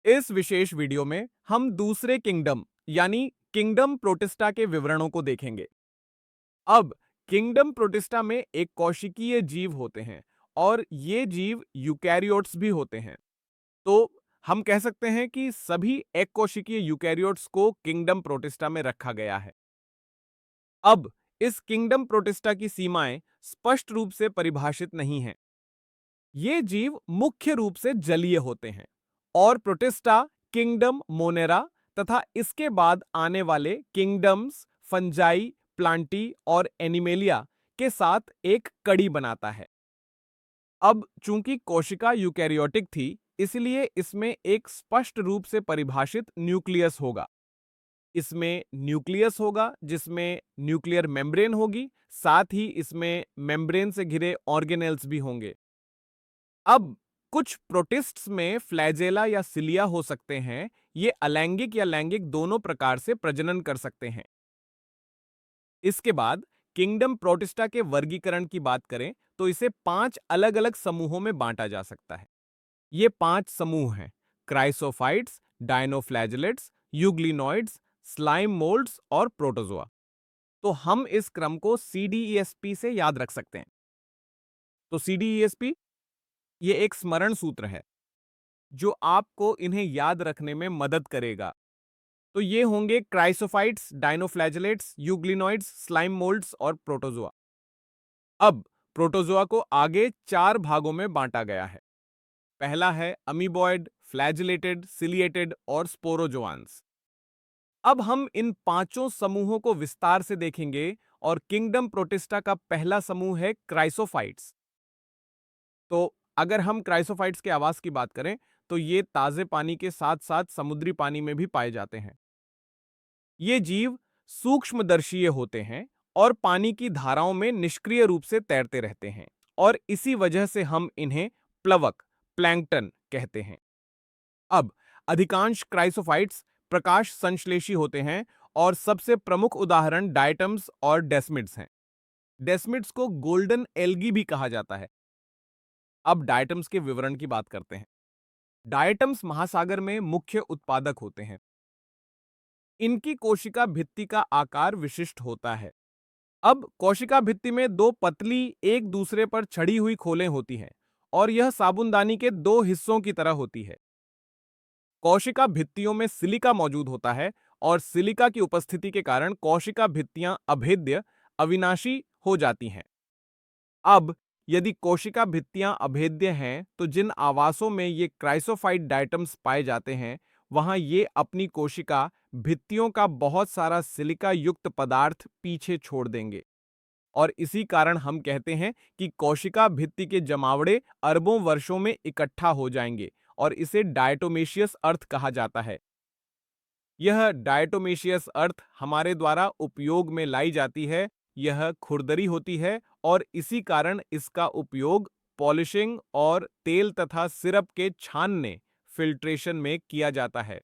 इस विशेष वीडियो में हम दूसरे किंगडम यानी किंगडम प्रोटिस्टा के विवरणों को देखेंगे। अब किंगडम प्रोटिस्टा में एक कोशिकीय जीव होते हैं और ये जीव यूकैरियोट्स भी होते हैं। तो हम कह सकते हैं कि सभी एक कोशिकीय यूकैरियोट्स को किंगडम प्रोटिस्टा में रखा गया है। अब इस किंगडम प्रोटिस्टा की सीमाएं स्पष्ट रूप से परिभाषित नहीं हैं। ये जीव मुख्य रूप से जलीय होते हैं और प्रोटिस्टा, किंगडम मोनेरा तथा इसके बाद आने वाले किंगडम्स फंजाई, प्लांटी और एनिमेलिया के साथ एक कड़ी बनाता है। अब चूंकि कोशिका यूकैरियोटिक थी, इसलिए इसमें एक स्पष्ट रूप से परिभाषित न्यूक्लियस होगा। इसमें न्यूक्लियस होगा जिसमें न्यूक्लियर मेम्ब्रेन होगी, साथ ही इसमें मेम्ब्रेन से घिरे ऑर्गेनेल्स भी होंगे। अब कुछ प्रोटिस्ट्स में फ्लैजेला या सिलिया हो सकते हैं। ये अलैंगिक या लैंगिक दोनों प्रकार से प्रजनन कर सकते हैं। इसके बाद किंगडम प्रोटिस्टा के वर्गीकरण की बात करें तो इसे 5 अलग-अलग समूहों में बांटा जा सकता है। ये 5 समूह हैं: क्राइसोफाइट्स, डायनोफ्लैजेलेट्स, यूग्लिनॉइड्स, स्लाइम मोल्ड्स और प्रोटोजोआ। तो हम इस क्रम को सीडीईएसपी से याद रख सकते हैं। तो सीडीईएसपी ये एक स्मरण सूत्र है जो आपको इन्हें याद रखने में मदद करेगा। तो ये होंगे क्राइसोफाइट्स, डायनोफ्लैजेलेट्स, यूग्लिनॉइड्स, स्लाइम मोल्ड्स और प्रोटोजोआ। अब प्रोटोजोआ को आगे 4 भागों में बांटा गया है। पहला है अमीबॉयड, फ्लैजिलेटेड, सिलिएटेड और स्पोरोजोआंस। अब हम इन पांचों समूहों को विस्तार से देखेंगे और किंगडम प्रोटिस्टा का पहला समूह है क्राइसोफाइट्स। तो अगर हम क्राइसोफाइट्स के आवास की बात करें तो ये ताजे पानी के साथ साथ समुद्री पानी में भी पाए जाते हैं। ये जीव सूक्ष्मदर्शीय होते हैं और पानी की धाराओं में निष्क्रिय रूप से तैरते रहते हैं और इसी वजह से हम इन्हें प्लवक प्लैंकटन कहते हैं। अब अधिकांश क्राइसोफाइट्स प्रकाश संश्लेषी होते हैं और सबसे प्रमुख उदाहरण डायटम्स और डेस्मिड्स हैं। डेस्मिड्स को गोल्डन एल्गी भी कहा जाता है। अब डायटम्स के विवरण की बात करते हैं। डायटम्स महासागर में मुख्य उत्पादक होते हैं। इनकी कोशिका भित्ति का आकार विशिष्ट होता है। अब कोशिका भित्ति में 2 पतली एक दूसरे पर छड़ी हुई खोलें होती हैं और यह साबुनदानी के 2 हिस्सों की तरह होती है। कोशिका भित्तियों में सिलिका मौजूद होता है और सिलिका की उपस्थिति के कारण कोशिका भित्तियां अभेद्य, अविनाशी हो जाती हैं। अब यदि कोशिका भित्तियां अभेद्य हैं तो जिन आवासों में ये क्राइसोफाइट डायटम्स पाए जाते हैं वहां ये अपनी कोशिका भित्तियों का बहुत सारा सिलिका युक्त पदार्थ पीछे छोड़ देंगे और इसी कारण हम कहते हैं कि कोशिका भित्ति के जमावड़े अरबों वर्षों में इकट्ठा हो जाएंगे और इसे डायटोमेशियस अर्थ कहा जाता है। यह डायटोमेशियस अर्थ हमारे द्वारा उपयोग में लाई जाती है। यह खुरदरी होती है और इसी कारण इसका उपयोग पॉलिशिंग और तेल तथा सिरप के छानने फिल्ट्रेशन में किया जाता है।